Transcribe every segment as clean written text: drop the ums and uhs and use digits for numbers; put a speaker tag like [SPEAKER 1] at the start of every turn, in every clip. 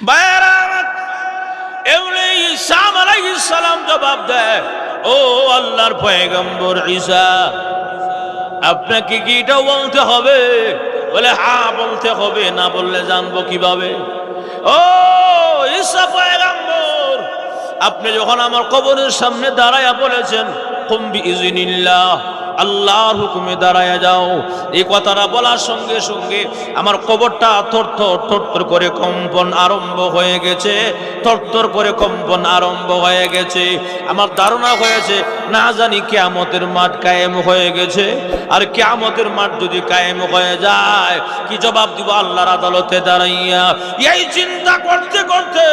[SPEAKER 1] ভাইরা এমনি ঈসা আলাইহিস সালাম জবাব দেয়, ও আল্লাহর পয়গম্বর ঈসা, আপনাকে কি এটাও বলতে হবে? বলে হ্যাঁ বলতে হবে, না বললে জানবো কিভাবে? ও ঈসা পয়গম্বর, আপনি যখন আমার কবরের সামনে দাঁড়ায়া বলেছেন কুম বিইজনিল্লাহ, আল্লাহর হুকুমে দাঁড়ায়া যাও, এই কথাটা বলার সঙ্গে সঙ্গে আমার কবরটা থরথর করে কম্পন আরম্ভ হয়ে গেছে, থরথর করে কম্পন আরম্ভ হয়ে গেছে। আমার ধারণা হয়েছে না জানি কিয়ামতের মাঠ কায়েম হয়ে গেছে। আর কিয়ামতের মাঠ যদি কায়েম হয়ে যায়, কি জবাব দিব আল্লাহর আদালতে দাঁড়াইয়া? এই চিন্তা করতে করতে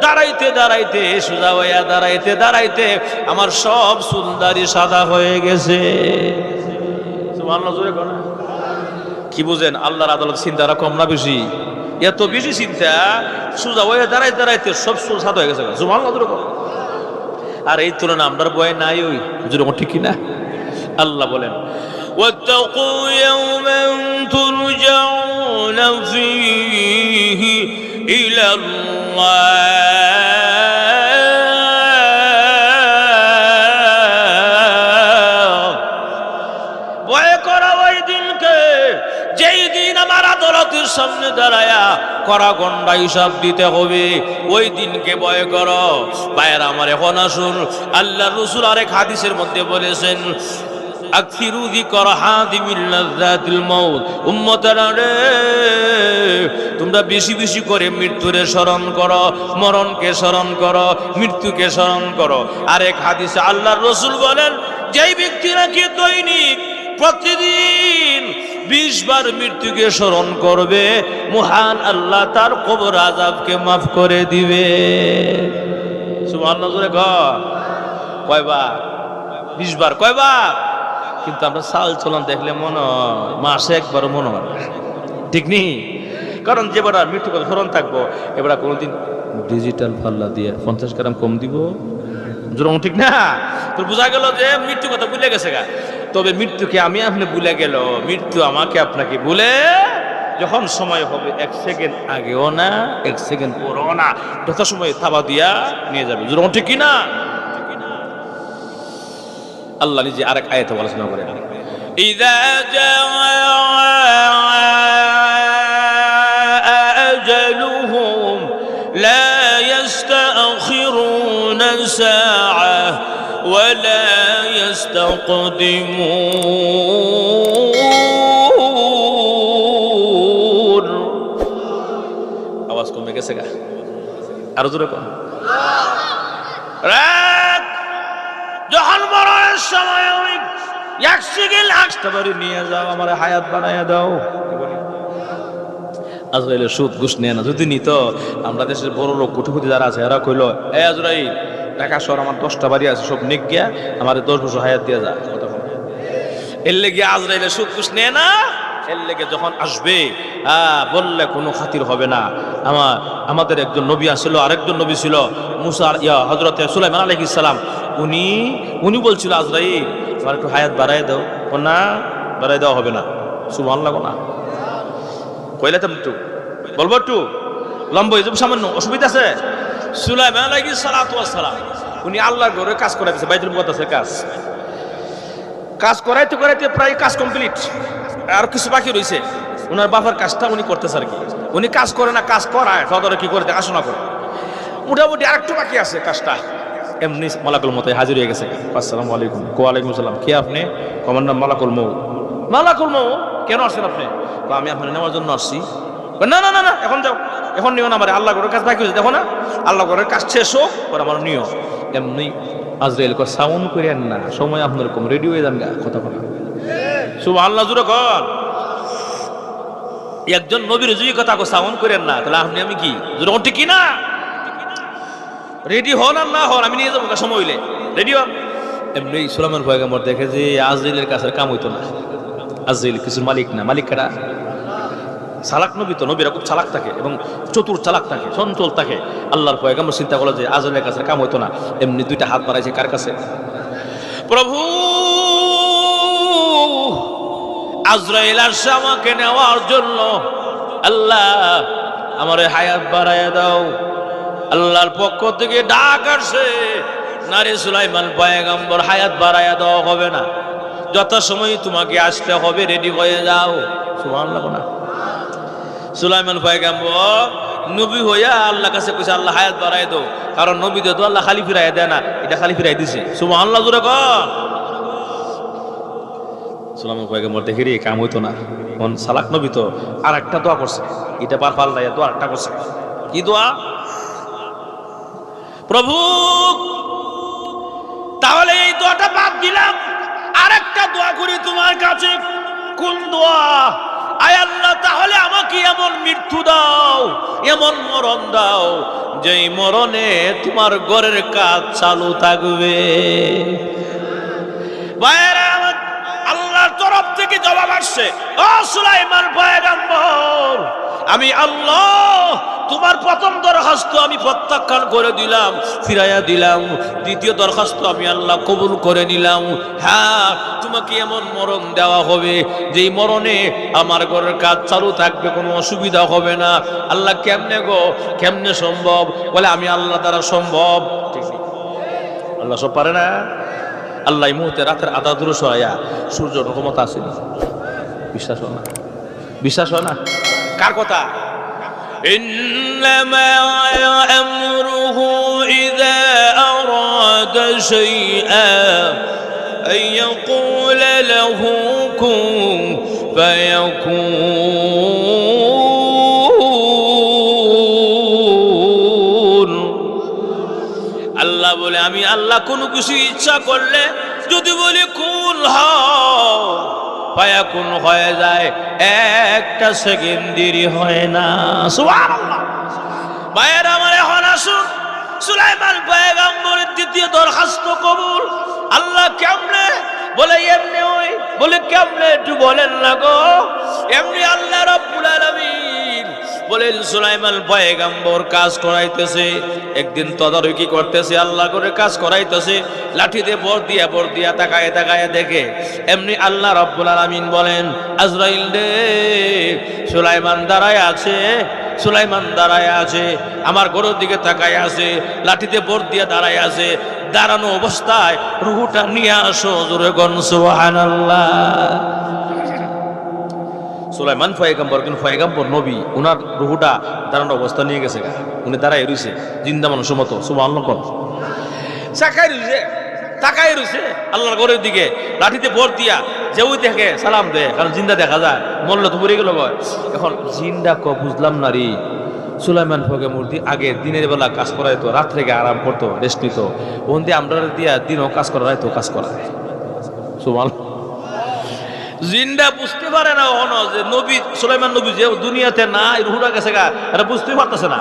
[SPEAKER 1] দাঁড়াইতে দাঁড়াইতে সোজা হইয়া দাঁড়াইতে দাঁড়াইতে আমার সব সুন্দরী সাদা হয়ে গেছে। সুবহানাল্লাহ, জোরে কোন কি বুঝেন? আল্লাহর আদালত চিন্তাটা কম না বেশি? এত বেশি চিন্তা, সোজা হইয়া দাঁড়াইতে দাঁড়াইতে সব সাদা হয়ে গেছে। সুবহানাল্লাহ, জোরে কোন। আর এই তুলনা আমরার বয়ে নাই, ওই যেরকম ঠিক কিনা? আল্লাহ বলেন ওয়াত্তাকু ইয়াওমান তুরজাউনা ফীহি ইলাল্লাহ, ভয় করো ওই দিনকে যেই দিন আমার আদালতের সামনে দাঁড়ায়া করা গন্ডা হিসাব দিতে হবে। ওই দিনকে ভয় করো। ভাইয়েরা আমার, এখন আসুন, আল্লাহ রাসূল আরেক হাদিসের মধ্যে বলেছেন আকসিরু যিকরা হাদিমিল লাযাতিল মাউত, উম্মতারা রে তোমরা বেশি বেশি করে মৃত্যুরে স্মরণ করো, মরণকে স্মরণ করো, মৃত্যুকে স্মরণ করো। আরেক হাদিসে আল্লাহর রাসূল বলেন যেই ব্যক্তি নাকি দৈনিক প্রতিদিন 20 বার মৃত্যুকে স্মরণ করবে, মহান আল্লাহ তার কবর আযাবকে মাফ করে দিবে। সুবহানাল্লাহ, জোরে কয়বার? 20 বার। কয়বার? কিন্তু আমরা চাল চলন দেখলে মনে হয় মাসে একবারও মনে হয়, ঠিক নেই? কারণ যেবার মৃত্যু কথা স্মরণ থাকবো, এবার কোনোদিন ডিজিটাল পাল্লা দিয়ে 50 গ্রাম কম দিব, যেরকম ঠিক না? তো বোঝা গেল যে মৃত্যু কথা ভুলে গেছে গা। তবে মৃত্যুকে আমি আপনি ভুলে গেল, মৃত্যু আমাকে আপনাকে ভুলে যখন সময় হবে 1 সেকেন্ড আগেও না 1 সেকেন্ড পরেও না, যত সময় থাবা দিয়া নিয়ে যাবে, যেরকম ঠিক কিনা? আল্লাহ নিজে আরেক আয়াতে আলোচনা করেন, ইযা জাআ আজালুহুম লা ইস্তাখিরুনা সাআ ওয়া লা ইস্তাকদিমুন। আওয়াজ কমে গেছে গা, আরো জোরে কর। যখন মরণের সময় আমি 1 সেকেন্ড আসতে পারি, নিয়ে যাও, আমার হায়াত বানাইয়া দাও। আজরাইলের সুদ ঘুষ নেয় না, যদি নিত আমরা দেশের বড় লোক কোটিপতি যারা আছে এরা কইল, এ আজরাইল ঢাকা শহর আমার 10টা বাড়ি আছে, সব নিক গিয়া আমার 10 বছর হায়াত দিয়ে যা। এর লেগে আজরাইলের সুদ ঘুষ নেয় না। এর লেগে যখন আসবে বললে কোনো খাতির হবে না। আমাদের একজন নবী আসছিল, আরেকজন নবী ছিল মুসা, হযরত সুলাইমান আলাইহিস সালাম। উনি বলছিল আজরাইল আমার একটু হায়াত বাড়াই দাও। না, বাড়াই দেওয়া হবে না। সুবহানাল্লাহ, না কইলে তো একটু বলবো, একটু লম্বা হয়ে যাবে, সামান্য অসুবিধা আছে। সুলাইমান আলাইহিস সালাম উনি আল্লাহর ঘরে কাজ করাইতেছে, বাইতুল মুকাদ্দাসের কাজ করাইতে করাইতে প্রায় কাজ কমপ্লিট, আর কিছু বাকি রয়েছে। ওনার বাবার কাজটা উনি করতেছে আর কি। উনি কাজ করে না, কাজ করায়, সদরে কি করে দেখাশোনা করে। মোটামুটি আরেকটু বাকি আছে কাজটা। এমনি মালাকুল মত হাজির হয়ে গেছে। আসসালামু আলাইকুম। ওয়ালাইকুম আসসালাম। কে আপনি? আমার নাম মালাকুল মউত। মালাকুল মউত, কেন আসছেন আপনি? আমি আপনার নেওয়ার জন্য আসছি। না না না না, এখন যাও, এখন নিও না, আমার আল্লাহ ঘরের কাজ বাকি হয়েছে, দেখো না, আল্লাহ ঘরের কাজ শেষ হোক পরে আমার নিও। এমনি আজরাইল কর সাউন্ড করেন না, সময় আপনার কম, রেডি হয়ে যান গা, কথা বলা। সুবহানাল্লাহ, জোরে কর। একজন নবীর যদি কথা সাউন্ড করেন না, তাহলে আপনি আমি কি যেরকম ঠিক কিনা? রেডি হন আর না হন, আমি নিয়ে যাবো সময় হইলে, রেডি হন। এমনি সুলাইমান পয়গম্বর দেখে যে আজরাইলের কাছে কাম হইতো না। আজরাইল কিছুর মালিক না, মালিক কারা? চালাক নবী তো, নবীরা খুব চালাক থাকে এবং চতুর চালাক থাকে, চঞ্চল থাকে। আল্লাহর পয়গম্বর চিন্তা করলো যে আজরাইলের কাছে কাম হইতো না, এমনি 2টা হাত বাড়াইছে কার কাছে? প্রভু, আজরাইল আসছে আমাকে নেওয়ার জন্য। আল্লাহ আমার হায়াত বাড়াইয়া দাও। আল্লাহর পক্ষ থেকে ডাক আসে, নারে সুলাইমান পয়গম্বর হায়াত বাড়াইয়া দেওয়া হবে না, যত সময় তোমাকে আসতে হবে রেডি হয়ে যাও। সুবহানাল্লাহ না? সুলাইমান পয়গম্বর নবী হইয়া আল্লাহ কাছে কইছে আল্লাহ হায়াত বাড়াই দাও, কারণ নবী তো আল্লাহ খালি ফিরাই দেয় না, এটা খালি ফিরাই দিছে। সুবহানাল্লাহ জোরে কর। সুলাইমান পয়গম্বর দেখি রে কাম হইতো না, কোন সালাক নবী তো আর একটা দোয়া করছে, এটা পার পাল্লাইয়া দোয়া একটা করছে। কি দোয়া? প্রভু তাহলে এই দোয়াটা বাদ দিলাম, আরেকটা দোয়া করি তোমার কাছে। কোন দোয়া? আয় আল্লাহ তাহলে আমাকে এমন মৃত্যু দাও, এমন মরণ দাও, যেই মরণে তোমার ঘরের কাজ চালু থাকবে। ভাইরা আমার, আল্লাহর তরফ থেকে জবাব আসছে, ও সুলাইমান পয়গম্বর, আমি আল্লাহ তোমার প্রথম দরখাস্ত আমি প্রত্যাখ্যান করে দিলাম, ফিরাইয়া দিলাম। দ্বিতীয় দরখাস্ত আমি আল্লাহ কবুল করে নিলাম। হ্যাঁ, তোমাকে এমন মরণ দেওয়া হবে যেই মরণে আমার ঘরের কাজ চালু থাকবে, কোনো অসুবিধা হবে না। আল্লাহ কেমনে গো, কেমনে সম্ভব? বলে আমি আল্লাহ দ্বারা সম্ভব। ঠিক আল্লাহ সব পারে না। আল্লাহ এই মুহূর্তে রাতের আধা দূরে সরাইয়া সূর্য ক্ষমতা আছে, বিশ্বাস হয় না? বিশ্বাস হয় না? কার কথা? إنما أمره إذا أراد شيئا أن يقول له كن فيكون। আল্লাহ বলে আমি আল্লাহ কোনো কিছু ইচ্ছা করলে যদি বলি কুল হও, ফায়াকুন হয়ে যায়, একটা সেকেন্ড দেরি হয় না। সুবহানাল্লাহ। ভাইয়েরা আমার, এখন আসুন সুলাইমান পয়গম্বরের দ্বিতীয় দরখাস্ত কবুল। আল্লাহ কেমনে? বলে এমনি ওই। বলে কেমনে একটু বলেন না গো। এমনি আল্লাহ রাব্বুল আলামিন বলেন সুলাইমান পয়গম্বর কাজ করাইতেছে, একদিন তদারকি করতেছে, আল্লাহ করে কাজ করাইতেছে, লাঠিতে বর দিয়া তাকায় তাকায় দেখে। এমনি আল্লাহ রাব্বুল আলামিন বলেন, আজরাইল রে, সুলাইমান দাঁড়ায় আছে, সুলাইমান দাঁড়ায় আছে, আমার ঘরের দিকে তাকায় আছে, লাঠিতে বর দিয়ে দাঁড়ায় আছে, দাঁড়ানো অবস্থায় রুহুটা নিয়ে আসো। জোরে গন সুবহানাল্লাহ। সুলাইমান পয়গম্বর কিন্তু পয়গম্বর নবী, উনার রুহুটা দাঁড়ানো অবস্থা নিয়ে গেছে, উনি দাঁড়ায় রইছে জিন্দা মানুষের মতো। সুবহানাল্লাহ। তাকায় রইছে আল্লাহর ঘরের দিকে, লাঠিতে ভর দিয়া যে ওই দেখে সালাম দেয়, কারণ জিন্দা দেখা যায়, মরলে তো মরে গেল। এখন জিন্দা বুঝলাম না রে। সুলাইমান পয়গম্বর আগে দিনের বেলা কাজ করাইতো, রাত্রে গিয়ে আরাম করতো, রেস্ট নিত। ওখান দিয়ে আমরা দিয়া দিনও কাজ করা রাইতো কাজ করা। সুবহানাল্লাহ। জিন্দা বুঝতে পারে না কখনো যে নবী সুলাইমান নবী যে দুনিয়াতে নাই, রুহুটা গেছে গা, এটা বুঝতেই পারতেছে না।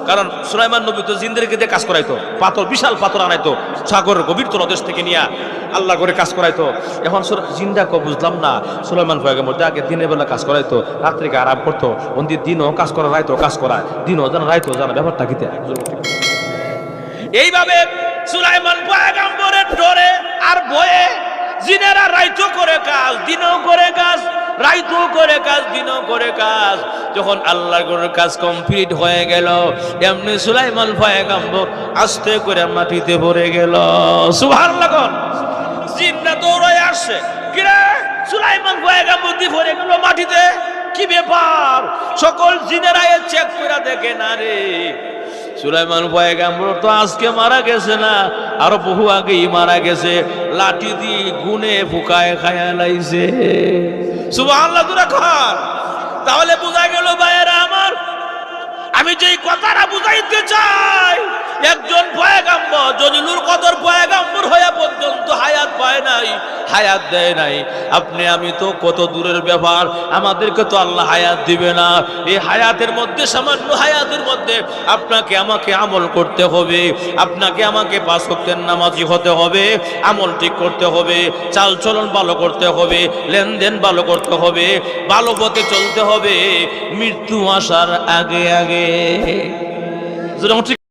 [SPEAKER 1] কারণ সুলাইমান নবী তো জিন্দেরকে দিয়ে কাজ করাইতো, পাথর, বিশাল পাথর আনাইতো সাগরের গভীর তলদেশ থেকে নিয়ে আল্লাহ করে কাজ করাইতো। এখন জিন্দা বুঝলাম না। সুলাইমান পয়গম্বর আগে দিনের বেলা কাজ করাইতো, রাত্রিকে আরাম করতো, অন্দি দিনও কাজ করা, রাইতো কাজ করা, দিনও জানা রাইতো জানা, ব্যাপারটা কিতে। এইভাবে সুলাইমান পয়গম্বরের ডরে আর ভয়ে জিনেরা রাইতো করে কাজ, দিনও করে কাজ, রাইতো করে কাজ, দিনও করে কাজ। যখন আল্লাহর ঘরের কাজ কমপ্লিট হয়ে গেল, এমনি সুলাইমান পয়গম্বর আস্তে করে মাটিতে পড়ে গেল। সুবহানাল্লাহ। জিনরা দৌড়ে আসছে, কিরে সুলাইমান পয়গম্বর দি পড়ে গেল মাটিতে, কি ব্যাপার? সকল জিনেরা চেক করে দেখে, না রে, সুলাইমান পয়গম্বর তো আজকে মারা গেছে না, আরো বহু আগেই মারা গেছে, লাঠি দিয়ে গুনে ফুকায় খায়া লাইছে। সুবহানাল্লাহ। তাহলে বোঝা গেল ভাইয়েরা আমার, আমি যেই কথাটা বুঝাইতে চাই, একজন পয়গম্বর জলিলুল কদর পয়গম্বর হয়ে পর্যন্ত হায়াত পায় নাই, হায়াত দেয় নাই। আপনি আমি তো কত দূরের ব্যাপার, আমাদেরকে তো আল্লাহ হায়াত দিবে না। এই হায়াতের মধ্যে, সামান্য হায়াতের মধ্যে আপনাকে আমাকে আমল করতে হবে, আপনাকে আমাকে পাঁচ ওয়াক্তের নামাজি হতে হবে, আমল ঠিক করতে হবে, চাল চলন ভালো করতে হবে, লেনদেন ভালো করতে হবে, ভালো পথে চলতে হবে, মৃত্যু আসার আগে আগে।